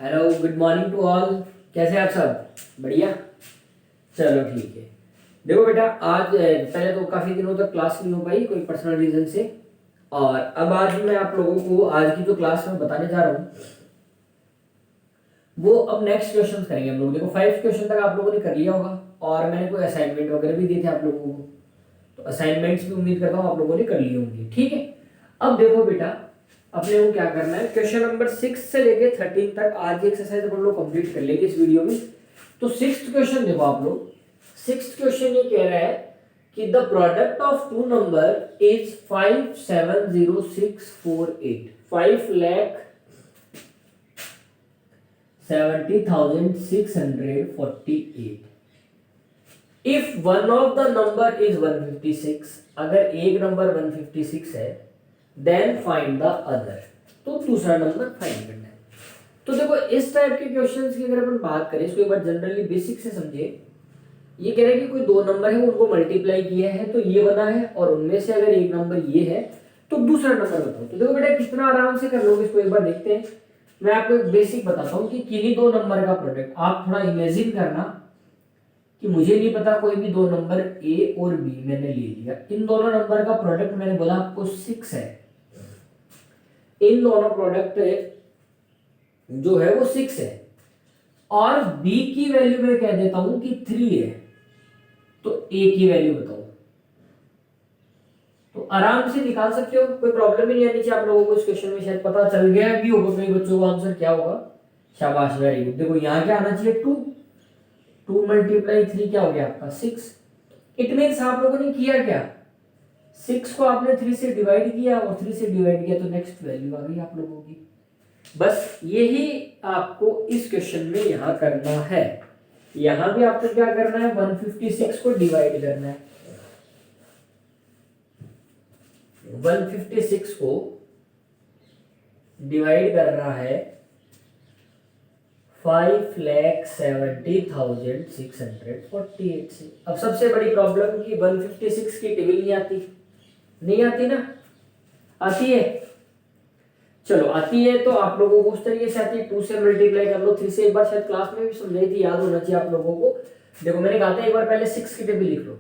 Hello, good morning to all. कैसे हैं आप सब? बढ़िया। चलो ठीक है। देखो बेटा, आज पहले तो काफ़ी दिनों तक क्लास नहीं हो पाई कोई पर्सनल रीज़न से। और अब आज मैं आप लोगों को आज की जो क्लास में बताने जा रहा हूँ वो अब नेक्स्ट क्वेश्चन करेंगे हम लोग। देखो 5 क्वेश्चन तक आप लोगों ने कर लिया होगा और मैंने कोई असाइनमेंट वगैरह भी दिए थे आप लोगों को। तो असाइनमेंट्स भी उम्मीद करता हूँ आप लोगों ने कर लिए होंगे। ठीक है, अब देखो बेटा, अपने को क्या करना है, क्वेश्चन नंबर 6 से लेके 13 तक आज एक्सरसाइज अपन लोग कंप्लीट कर लेंगे इस वीडियो में। तो 6th क्वेश्चन देखो आप लोग। 6th क्वेश्चन ये कह रहा है कि the product of two number is 570648, 5,70,648। If one of the number is 156, अगर एक नंबर 156 है, देन फाइंड द अदर, तो दूसरा नंबर फाइंड करना है। तो देखो इस टाइप के क्वेश्चंस की अगर अपन बात करें, इसको एक बार जनरली बेसिक से समझिए। ये कह रहा है कि कोई दो नंबर है, उनको मल्टीप्लाई किया है तो ये बना है, और उनमें से अगर एक नंबर ये है तो दूसरा नंबर बताओ। तो देखो बेटा कितना आराम से कर लोगे इसको, एक बार देखते हैं। मैं आपको एक बेसिक बताता हूँ कि किन्हीं दो नंबर का प्रोडक्ट, आप थोड़ा इमेजिन करना कि मुझे नहीं पता, कोई भी दो नंबर ए और बी मैंने ले लिया, इन दोनों नंबर का प्रोडक्ट मैंने बोला आपको 6 है। इन दोनों प्रोडक्ट जो है वो 6 है और b की वैल्यू मैं कह देता हूं कि 3 है, तो a की वैल्यू बताओ। तो आराम से निकाल सकते हो, कोई प्रॉब्लम ही नहीं आनी चाहिए आप लोगों को। इस क्वेश्चन में शायद पता चल गया भी होगा कई बच्चों को आंसर क्या होगा। शाबाश, वेरी गुड। देखो यहां क्या आना चाहिए, 2। 2 मल्टीप्लाई 3 क्या हो गया आपका 6। इट मीन्स आप लोगों ने किया क्या, 6 को आपने 3 से डिवाइड किया और 3 से डिवाइड किया तो नेक्स्ट वैल्यू आ गई आप लोगों की। बस यही आपको इस क्वेश्चन में यहां करना है। यहां भी आपको क्या करना है, 156 को डिवाइड करना है। 156 को डिवाइड करना है 5,70,648 से। अब सबसे बड़ी प्रॉब्लम की 156 की टेबल नहीं आती, नहीं आती ना, आती है? चलो आती है तो आप लोगों को उस तरीके से आती है, 2 से मल्टीप्लाई कर लो 3 से। एक बार शायद क्लास में भी समझाई थी, याद होना चाहिए आप लोगों को। देखो मैंने कहा था एक बार पहले 6 की टेबल लिख लो,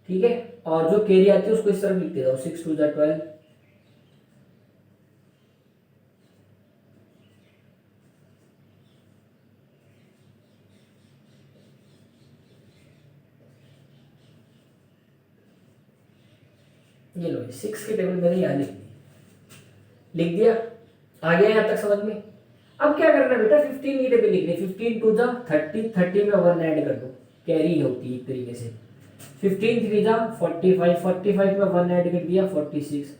ठीक है, और जो कैरी आती है उसको इस तरफ लिखते जाओ, 6 2 12। ये लो 6 की टेबल मैंने यहाँ लिख दिया। आ गया यहाँ तक समझ में? अब क्या करना है बेटा, 15 की टेबल लिखनी है। 15 2 जा 30, 30 में 1 ऐड कर दो, कैरी होती है एक तरीके से। 15 3 जा 45, 45 में 1 ऐड कर दिया 46।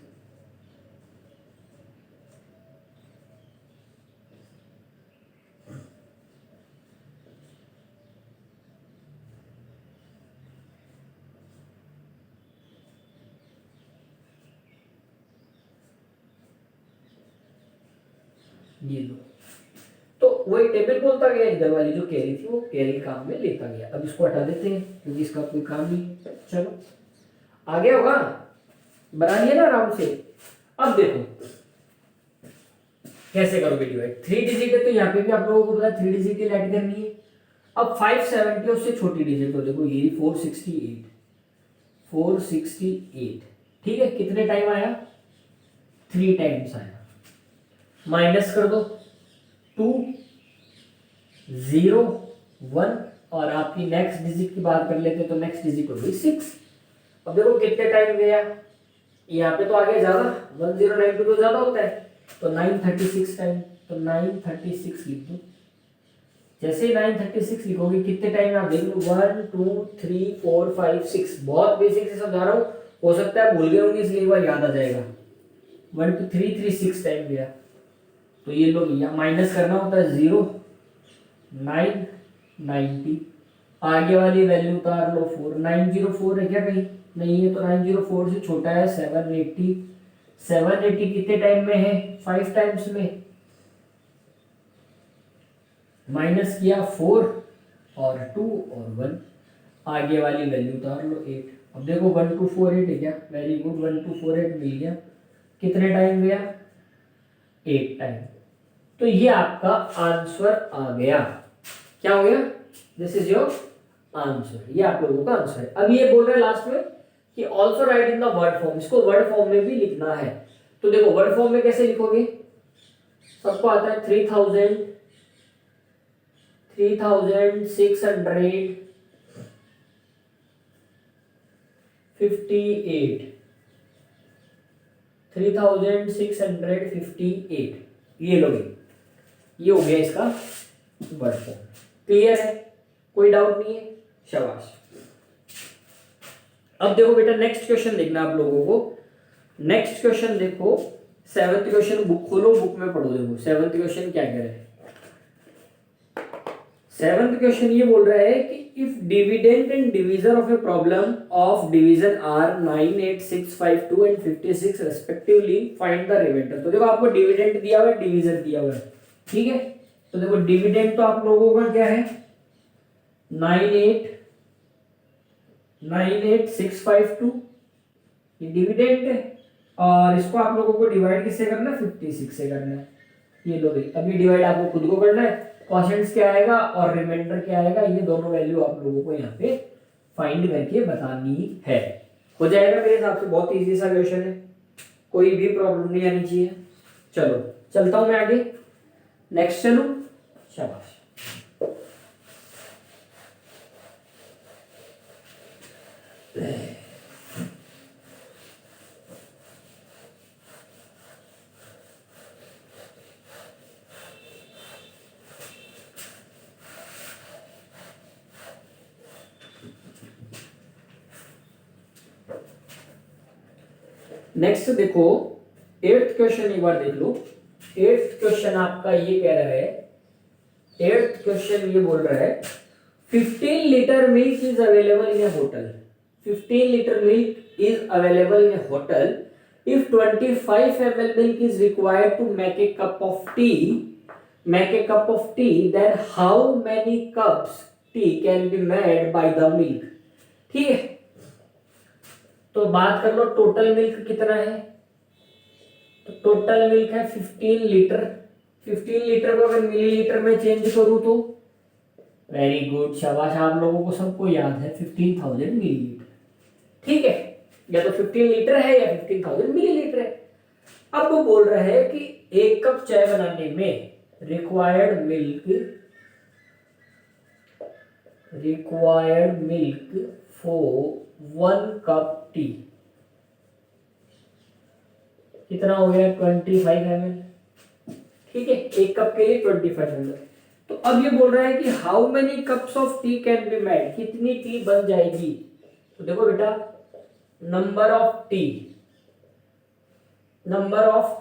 ये लो, तो वही टेबल बोलता गया, इधर वाली जो कैरी थी वो कैरी काम में लेता गया। अब इसको हटा देते हैं क्योंकि इसका कोई काम नहीं। चलो आ गया होगा, बना लिया ना आराम से। अब देखो कैसे करोगे डिवाइड। 3 डिजिट है तो यहाँ पे भी आप लोगों को पता है 3 डिजिट की ऐड करनी है। अब 570 उससे छोटी डिजिट, तो देखो ये 468, 468, ठीक है। कितने टाइम आया, 3 टाइम्स आया। माइनस कर दो, 2 0 1, और आपकी नेक्स्ट डिजिट की बात कर लेते तो नेक्स्ट डिजिट हो गई 6। अब देखो कितने टाइम गया, यहाँ पे तो आ गया ज्यादा, 1092 तो ज्यादा होता है, तो 936 टाइम, तो 936 लिख दो। जैसे ही 936 लिखोगे कितने टाइम आप देख लो, 1 2 3 4 5 6। बहुत बेसिक से समझा रहा हूँ, हो सकता है भूल गए होंगे इसलिए एक बार याद आ जाएगा। 1 2 3 3 6 टाइम गया। तो ये लोग यहाँ माइनस करना होता है 0 9 90, आगे वाली वैल्यू उतार लो 4। 904 है क्या कहीं? नहीं है, तो 904 से छोटा है 780। 780 कितने टाइम में है, 5 टाइम्स में। माइनस किया 4 और 2 और 1, आगे वाली वैल्यू उतार लो 8। अब देखो 1248 है क्या, वेरी गुड, 1248 मिल गया। कितने टाइम गया, 8 टाइम, तो ये आपका आंसर आ गया। क्या हो गया? This is your answer. ये आप लोगों का आंसर है। अब ये बोल रहे हैं लास्ट में कि also right in the word form, इसको वर्ड फॉर्म में भी लिखना है। तो देखो वर्ड फॉर्म में कैसे लिखोगे, सबको आता है 3000 3658 3658 ये लोगे, ये हो गया इसका वर्ड फॉर्म। क्लियर है? कोई डाउट नहीं है? शाबाश। अब देखो बेटा नेक्स्ट क्वेश्चन देखना आप लोगों को। नेक्स्ट क्वेश्चन देखो, 7th क्वेश्चन बुक खोलो, बुक में पढ़ो। देखो 7th क्वेश्चन क्या कह रहा है। 7th क्वेश्चन ये बोल रहा है कि if dividend and divisor of a problem of division are 9, 8, 6, 5, 2 and 56 respectively find the remainder. तो देखो आपको डिविडेंड दिया हुआ है, डिवीजर दिया हुआ है, ठीक है। तो देखो डिविडेंड तो आप लोगों का क्या है 98652, ये डिविडेंड है। और इसको आप लोगों को डिवाइड किससे करना है 56 से करना है। ये लो भाई, अब ये डिवाइड आपको खुद को करना है। क्वोशंट्स क्या आएगा और रिमाइंडर क्या आएगा, ये दोनों वैल्यू आप लोगों को यहाँ पे फाइंड करके बतानी है। हो जाएगा मेरे हिसाब से, बहुत इजी सा क्वेश्चन है, कोई भी प्रॉब्लम नहीं आनी चाहिए। चलो चलता हूं मैं आगे, नेक्स्ट चलूं। शाबाश। नेक्स्ट देखो 8th क्वेश्चन एक बार देख लो। 8th क्वेश्चन आपका ये कह रहा है, 8th क्वेश्चन ये बोल रहा है 15 litre milk is available in A hotel. 15 litre milk is available in A hotel if 25 ml milk is required to make a cup of tea, then how many cups tea can be made by the milk। ठीक है, तो बात कर लो total milk कितना है। तो total milk है 15 litre. 15 litre को अगर मिलीलीटर में चेंज करूं तो वेरी गुड, शाबाश, आप लोगों को सबको याद है 15,000 मिलीलीटर। ठीक है, या तो 15 लीटर है या 15,000 मिलीलीटर है। अब वो बोल रहा है कि एक कप चाय बनाने में required milk for 1 cup T कितना हो गया 25 ml। ठीक है, एक कप के लिए 25 ml। तो अब ये बोल रहा है कि how many cups of T can be made, कितनी टी बन जाएगी। तो देखो बेटा नंबर ऑफ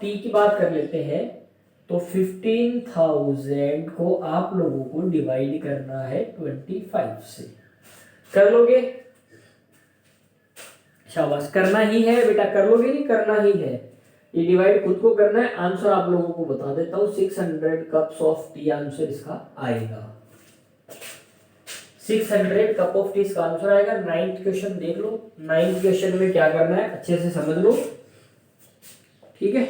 टी की बात कर लेते हैं। तो 15,000 को आप लोगों को डिवाइड करना है 25 से। कर लोगे? शाबाश, करना ही है बेटा, कर लोगे नहीं, करना ही है। ये डिवाइड खुद को करना है। आंसर आप लोगों को बता देता हूं, 600 कप्स ऑफ टी आंसर इसका आएगा। 600 कप ऑफ टी इसका आंसर आएगा। 9th क्वेश्चन देख लो। 9th क्वेश्चन में क्या करना है अच्छे से समझ लो, ठीक है।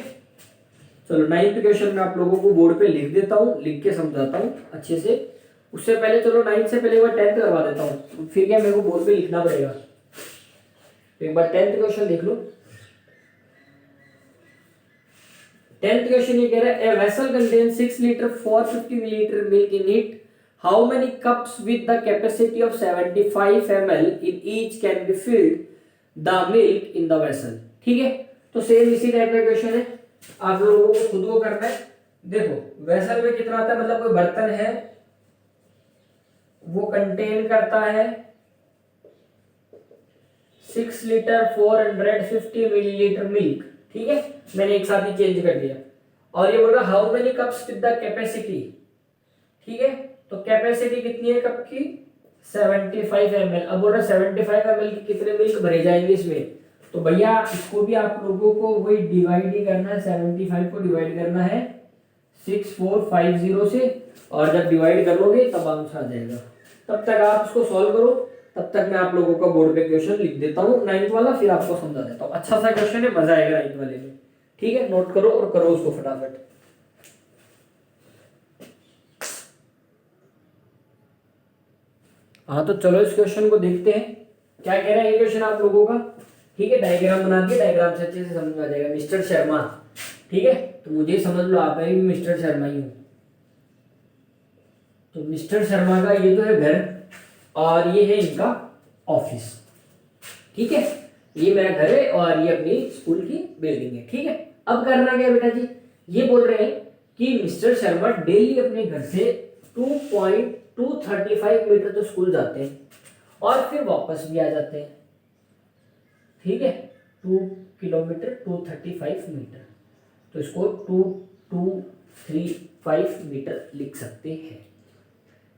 चलो 9th क्वेश्चन में आप लोगों को बोर्ड पे लिख देता हूँ, लिख के समझाता हूँ अच्छे से। उससे पहले चलो 9th से पहले एक बार 10th करवा देता हूँ, फिर क्या मेरे को बोर्ड पे लिखना पड़ेगा। एक बार 10th क्वेश्चन देख लो। 10th क्वेश्चन ये कह रहा है a vessel contain 6 litre 450 millilitre milk in it, how many cups with the capacity of 75 ml in each can be filled the milk in the vessel. ठीक है, तो सेम इसी type का क्वेश्चन है, आप लोगों को खुद को करना है। देखो वेसल में कितना आता है, मतलब कोई बर्तन है वो कंटेन करता है 6 लीटर 450 मिलीलीटर मिल्क। ठीक है, मैंने एक साथ ही चेंज कर दिया। और ये बोल रहा how many cups with the capacity. ठीक है, तो कैपेसिटी कितनी है कप की 75 ml। अब बोल रहा 75 ml की कितने मिल्क भरे जाएंगे इसमें। तो भैया इसको भी आप लोगों को वही डिवाइड ही करना है, 75 को डिवाइड करना है 6450 से, और जब डिवाइड करोगे तब आंसर आ जाएगा। तब तक आप इसको सॉल्व करो, तब तक मैं आप लोगों का बोर्ड पे क्वेश्चन लिख देता हूँ 9th वाला, फिर आपको समझा देता हूँ। अच्छा सा क्वेश्चन है, मजा आएगा 9th वाले में। ठीक है, नोट करो और करो उसको फटाफट। हाँ तो चलो इस क्वेश्चन को देखते हैं क्या कह रहा है ये क्वेश्चन आप लोगों का। ठीक है, डायग्राम बना दिया, डायग्राम से अच्छे से समझ में आ जाएगा। मिस्टर शर्मा, ठीक है, तो मुझे समझ लो आप भी मिस्टर शर्मा ही हूँ। तो मिस्टर शर्मा का ये तो है घर और ये है इनका ऑफिस। ठीक है, ये मेरा घर है और ये अपनी स्कूल की बिल्डिंग है। ठीक है, अब करना क्या बेटा जी, ये बोल रहे हैं कि मिस्टर शर्मा डेली अपने घर से 2.235 मीटर तो स्कूल जाते हैं और फिर वापस भी आ जाते हैं। ठीक है, 2 किलोमीटर 235 मीटर, तो इसको 2235 मीटर लिख सकते हैं,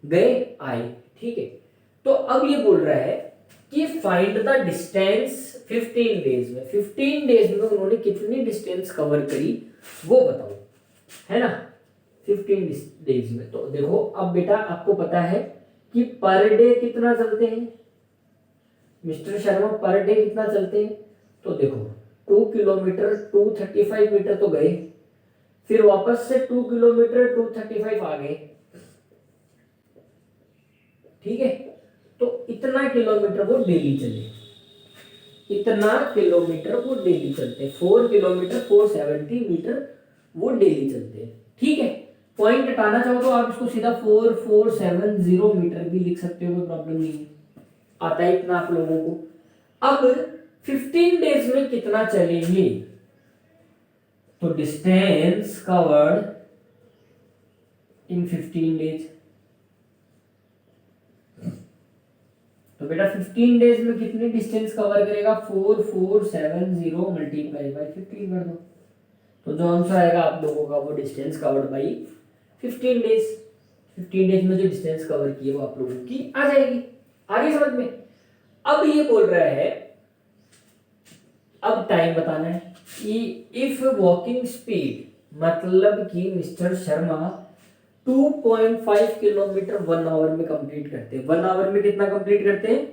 गए आए। ठीक है, तो अब ये बोल रहा है कि फाइंड द डिस्टेंस 15 डेज में। 15 डेज में उन्होंने कितनी डिस्टेंस कवर करी वो बताओ, है ना, 15 डेज में। तो देखो अब बेटा आपको पता है कि पर डे कितना चलते हैं मिस्टर शर्मा, पर डे कितना चलते हैं। तो देखो 2 किलोमीटर 235 मीटर तो गए, फिर वापस से 2 किलोमीटर 235 आ गए। ठीक है, तो इतना किलोमीटर वो डेली चले, इतना किलोमीटर वो डेली चलते हैं। 4 किलोमीटर 470 मीटर वो डेली चलते हैं। ठीक है, पॉइंट हटाना चाहो तो आप इसको सीधा 4470 मीटर भी लिख सकते हो, कोई प्रॉब्लम नहीं है, आता है इतना आप लोगों को। अब 15 डेज में कितना चलेंगे, तो डिस्टेंस कवर्ड इन 15 डेज, तो बेटा 15 डेज में कितनी डिस्टेंस कवर करेगा, 4470 मल्टीप्लाई बाई 15 कर दो, तो जो आंसर आएगा आप लोगों का वो distance covered by 15 days. 15 days में जो डिस्टेंस कवर की है वो आप लोगों की आ जाएगी। आगे समझ में। अब ये बोल रहा है, अब टाइम बताना है कि इफ वॉकिंग स्पीड, मतलब कि मिस्टर शर्मा 2.5 किलोमीटर 1 आवर में कंप्लीट करते हैं। 1 आवर में कितना कंप्लीट करते हैं,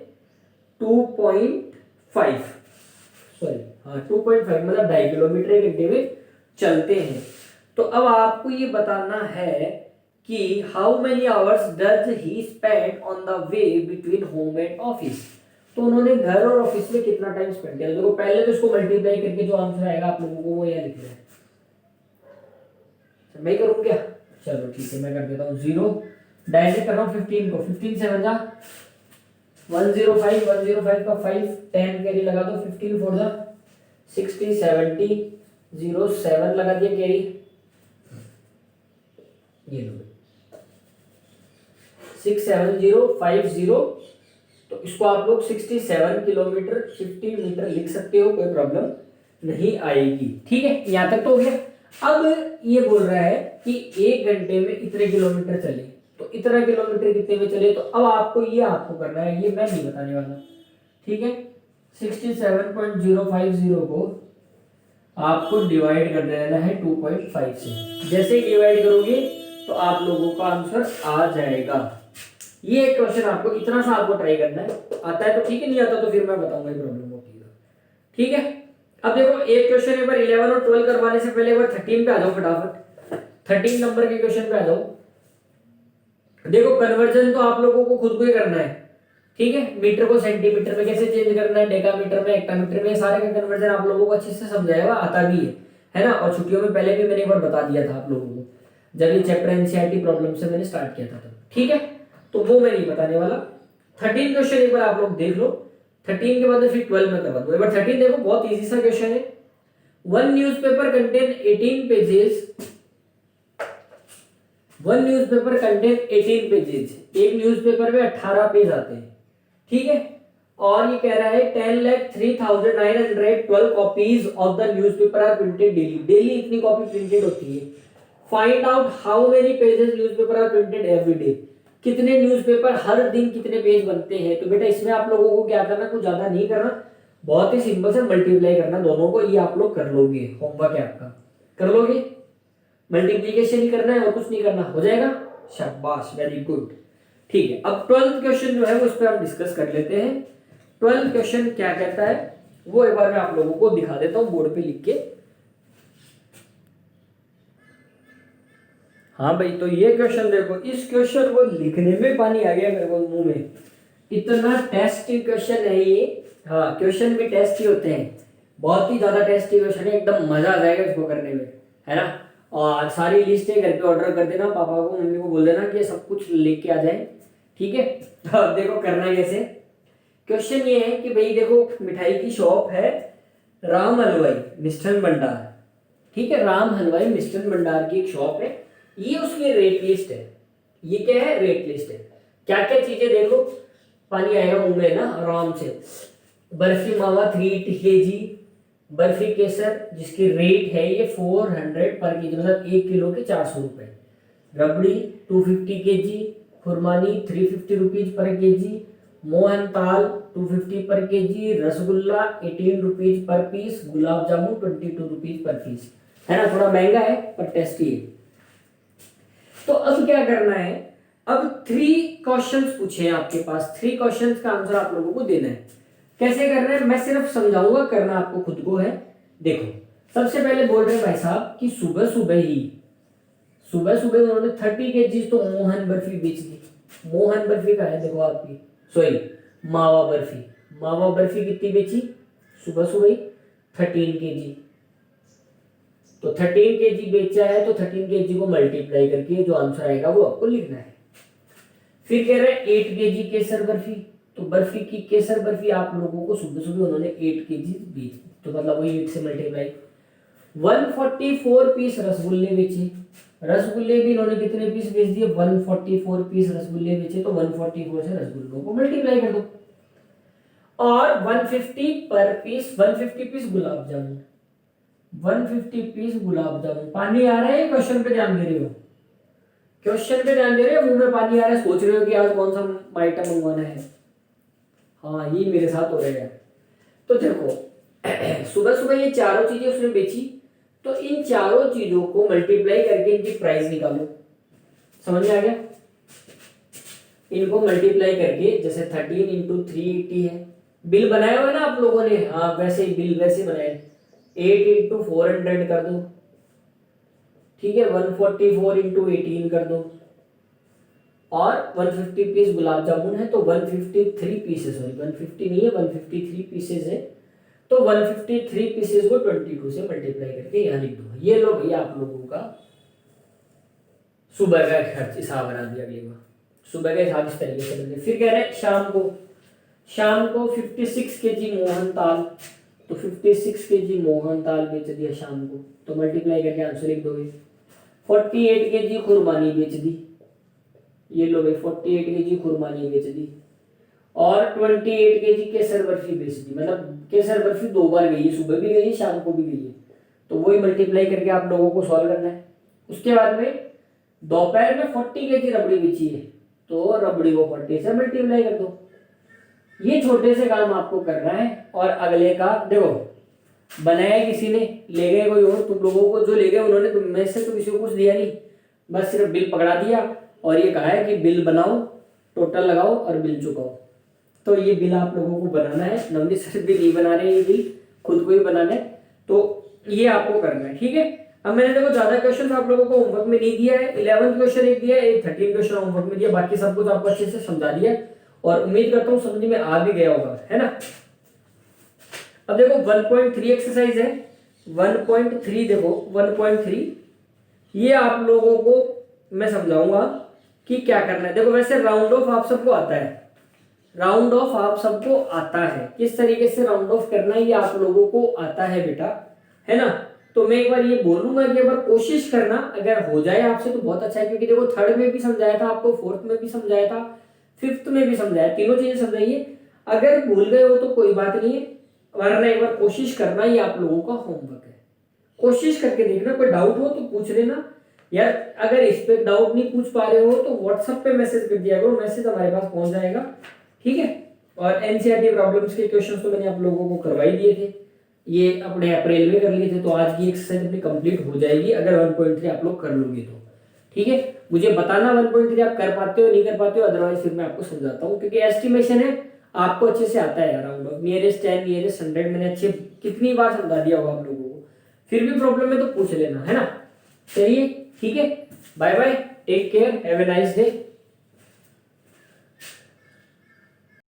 2.5, सॉरी हाँ 2.5 मतलब 2.5 किलोमीटर एक घंटे में चलते हैं। तो अब आपको ये बताना है कि how many hours does he spend on the way between home and office. तो उन्होंने घर और ऑफिस में कितना टाइम स्पेंड किया। देखो पहले तो इसको मल्टीप्लाई करके जो आंसर आएगा आप लोगों को वो यहाँ लिखना है। मैं करूँ क्या, चलो ठीक है मैं कर देता हूँ। 0 डायरेक्ट कर रहा हूँ 15 को, 15 से बजा 105, 105 का 5 10 कैरी लगा दो, 15 4 जा 60 70 0 7 लगा दिया कैरी, ये लो 67050। तो इसको आप लोग 67 किलोमीटर 50 मीटर लिख सकते हो, कोई प्रॉब्लम नहीं आएगी। ठीक है, यहां तक तो हो गया। अब ये बोल रहा है कि 1 घंटे में इतने किलोमीटर चले, तो इतना किलोमीटर कितने में चले। तो अब आपको ये आपको करना है, ये मैं नहीं बताने वाला। ठीक है, 67.050 को आपको डिवाइड कर देना है 2.5 से। जैसे ही डिवाइड करोगे तो आप लोगों का आंसर आ जाएगा। ये एक क्वेश्चन आपको इतना सा आपको ट्राई करना है, आता है तो ठीक है, नहीं आता तो फिर मैं बताऊंगा ये प्रॉब्लम होती है। ठीक है, अब देखो एक क्वेश्चन एक बार 11 और 12 करवाने से पहले एक बार 13 पे आ जाओ फटाफट। 13 नंबर के क्वेश्चन पे आ जाओ। देखो कन्वर्जन तो आप लोगों को खुद को ही करना है। ठीक है, मीटर को सेंटीमीटर में कैसे चेंज करना है, डेकामीटर में, हेक्टामीटर में, सारे का कन्वर्जन आप लोगों को अच्छे से समझाया आता भी है ना। और छुट्टियों में पहले भी मैंने एक बार बता दिया था आप लोगों को, जब ये चैप्टर एनसीईआरटी प्रॉब्लम से मैंने स्टार्ट किया था तब। ठीक है, तो वो मैं नहीं बताने वाला। 13 क्वेश्चन एक बार आप लोग देख लो, 13 के बाद फिर 12 में करवा दो। एक बार 13 देखो, बहुत इजी सा क्वेश्चन है। One newspaper contain 18 pages, one newspaper contain 18 pages. एक न्यूज़पेपर में 18 पेज आते हैं। ठीक है, और ये कह रहा है 10,03,912 copies of the newspaper are printed daily. Daily इतनी कॉपी प्रिंटेड होती है। Find out how many pages newspaper are printed every day. कितने न्यूज़पेपर हर दिन कितने पेज बनते हैं। तो बेटा इसमें आप लोगों को क्या करना, कुछ ज्यादा नहीं करना, बहुत ही सिंपल से मल्टीप्लाई करना दोनों को। ये आप लोग कर लोगे, होमवर्क है आपका, कर लोगे। मल्टीप्लीकेशन ही करना है और कुछ नहीं करना, हो जाएगा। शाबाश, वेरी गुड। ठीक है, अब 12th क्वेश्चन जो है वो इस पर हम डिस्कस कर लेते हैं। 12th क्वेश्चन क्या कहता है वो एक बार मैं आप लोगों को दिखा देता हूं बोर्ड पे लिख के। हाँ भाई, तो ये क्वेश्चन देखो, इस क्वेश्चन को लिखने में पानी आ गया मेरे को मुंह में। इतना टेस्टी क्वेश्चन है ये। हाँ, क्वेश्चन भी टेस्टी होते हैं, बहुत ही ज्यादा टेस्टी क्वेश्चन है, एकदम मजा आ जाएगा इसको करने में, है ना। और सारी लिस्टें घर पे ऑर्डर कर देना, पापा को मम्मी को बोल देना कि सब कुछ लेके आ जाए, ठीक है। अब देखो करना कैसे। क्वेश्चन ये है कि भाई देखो, मिठाई की शॉप है राम हलवाई मिष्ठान भंडार, ठीक है, राम हलवाई मिष्ठान भंडार की एक शॉप है। ये उसकी रेट लिस्ट है, ये क्या है, रेट लिस्ट है। क्या क्या चीजें देख लो, पानी आएगा मुंह में ना आराम से। बर्फी मावा 380 kg, बर्फी केसर जिसकी रेट है ये 400 पर केजी, मतलब 1 किलो के 400 रुपए। रबड़ी 250 kg, खुरमानी 350 rupees per KG, mohanthal 250 per KG, rasgulla 18 rupees per piece, gulab jamun 22 rupees per piece, है ना। थोड़ा महंगा है पर टेस्टी है। तो अब क्या करना है, अब 3 क्वेश्चंस पूछे हैं आपके पास, 3 क्वेश्चंस का आंसर आप लोगों को देना है। कैसे करना है मैं सिर्फ समझाऊंगा, करना आपको खुद को है। देखो सबसे पहले बोल रहे हैं भाई साहब कि सुबह सुबह उन्होंने 30 kg तो मोहन बर्फी बेच दी। मोहन बर्फी का है देखो आपकी, सॉरी मावा बर्फी कितनी बेची सुबह सुबह ही, 13 kg। तो 13 kg बेचा है तो 13 kg को मल्टीप्लाई करके जो आंसर आएगा वो आपको लिखना है। फिर कह रहे हैं 8 kg केसर बर्फी, तो बर्फी की केसर बर्फी आप लोगों को सुबह सुबह उन्होंने 8 kg बेच, तो मतलब वही 8 से मल्टीप्लाई। 144 पीस रसगुल्ले बेचे, रसगुल्ले भी इन्होंने कितने पीस बेच दिए, 144 पीस रसगुल्ले बेचे, तो 144 से रसगुल्लों को मल्टीप्लाई कर दो। और 150 पीस गुलाब जामुन, 150 पीस गुलाब जामुन। पानी आ रहा है, क्वेश्चन पे ध्यान दे रहे हो, क्वेश्चन पे ध्यान दे रहे हो, मुंह में पानी आ रहा है, सोच रहे हो कि आज कौन सा आइटम मंगवाना है। हाँ ये मेरे साथ हो रहा है। तो देखो सुबह सुबह ये चारों चीजें उसने बेची, तो इन चारों चीजों को मल्टीप्लाई करके इनकी प्राइस निकालो। समझ में आ गया, इनको मल्टीप्लाई करके, जैसे 13 इंटू 380 है, बिल बनाया हुआ है ना आप लोगों ने, हाँ वैसे ही बिल वैसे बनाए, 8 इंटू 400 कर दो, ठीक है, 144 इंटू 18 कर दो, और 150 पीस गुलाब जामुन है तो 153 पीसेस, सॉरी 150 नहीं है 153 पीसेस है, तो 153 पीसेस को 22 से मल्टीप्लाई करके यहाँ लिख दो। ये लो भैया आप लोगों का सुबह का खर्च, हिसाब बना दिया अगली बार, सुबह का हिसाब इस तरीके से बन। फिर कह रहे हैं शाम को 56 kg मोहन ताल, तो 56 kg मोहन ताल बेच दिया शाम को, तो मल्टीप्लाई करके आंसर लिख दोगे। 48 kg खुरमानी बेच दी, ये लो भाई 48 kg खुरमानी बेच दी, और 28 kg केसर बर्फी बेच दी। मतलब केसर बर्फी 2 बार गई है, सुबह भी गई है शाम को भी गई है, तो वही मल्टीप्लाई करके आप लोगों को सॉल्व करना है। उसके बाद में दोपहर में 40 kg रबड़ी बेची है, तो रबड़ी को 40 से मल्टीप्लाई कर दो। ये छोटे से काम आपको करना है। और अगले का देखो, बनाया किसी ने, ले गए कोई और, तुम लोगों को जो ले गए उन्होंने तुम में से तो किसी को कुछ दिया नहीं, बस सिर्फ बिल पकड़ा दिया और ये कहा है कि बिल बनाओ, टोटल लगाओ और बिल चुकाओ। तो ये बिल आप लोगों को बनाना है, नवनीत सर भी नहीं बना रहे हैं, ये बिल खुद को ही बनाना है, तो ये आपको करना है, ठीक है। अब मैंने देखो ज्यादा क्वेश्चन आप लोगों को होमवर्क में नहीं दिया है, 11 क्वेश्चन एक दिया है, 13 क्वेश्चन होमवर्क में दिया, बाकी सब कुछ आपको अच्छे से समझा दिया और उम्मीद करता हूँ समझ में आ भी गया होगा, है ना। अब देखो 1.3 एक्सरसाइज है, 1.3 देखो 1.3 ये आप लोगों को मैं समझाऊंगा कि क्या करना है। देखो वैसे राउंड ऑफ आप सबको आता है, राउंड ऑफ आप सबको आता है, किस तरीके से राउंड ऑफ करना है ये आप लोगों को आता है बेटा, है ना। तो मैं एक बार ये बोलूंगा कि एक बार कोशिश करना, अगर हो जाए आपसे तो बहुत अच्छा है, क्योंकि देखो 3rd में भी समझाया था आपको, 4th में भी समझाया था, 5th में भी समझाया, तीनों चीजें समझाइए। अगर भूल गए हो तो कोई बात नहीं है, वरना एक बार कोशिश करना, ये आप लोगों का होमवर्क है, कोशिश करके देखना। कोई डाउट हो तो पूछ लेना यार, अगर इस पे डाउट नहीं पूछ पा रहे हो तो व्हाट्सएप पे मैसेज कर दिया करो, मैसेज हमारे पास पहुंच जाएगा, ठीक है। और एनसीईआरटी प्रॉब्लम्स के क्वेश्चंस तो मैंने आप लोगों को करवाई दिए थे, ये अपने अप्रैल में कर लिए थे, तो आज की एक्सरसाइज अपनी कंप्लीट हो जाएगी अगर 1.3 आप लोग कर लोगे तो, ठीक है। मुझे बताना 1.3 आप कर पाते हो नहीं कर पाते हो, अदरवाइज फिर मैं आपको समझाता हूँ, क्योंकि एस्टिमेशन है आपको अच्छे से आता है। अराउंड ऑफ नियरेस्ट 10 नियरेस्ट 100 मैंने अच्छे कितनी बार समझा दिया होगा आप लोगों को, फिर भी प्रॉब्लम है तो पूछ लेना, है ना। चलिए ठीक है, bye bye, take care, have a nice day.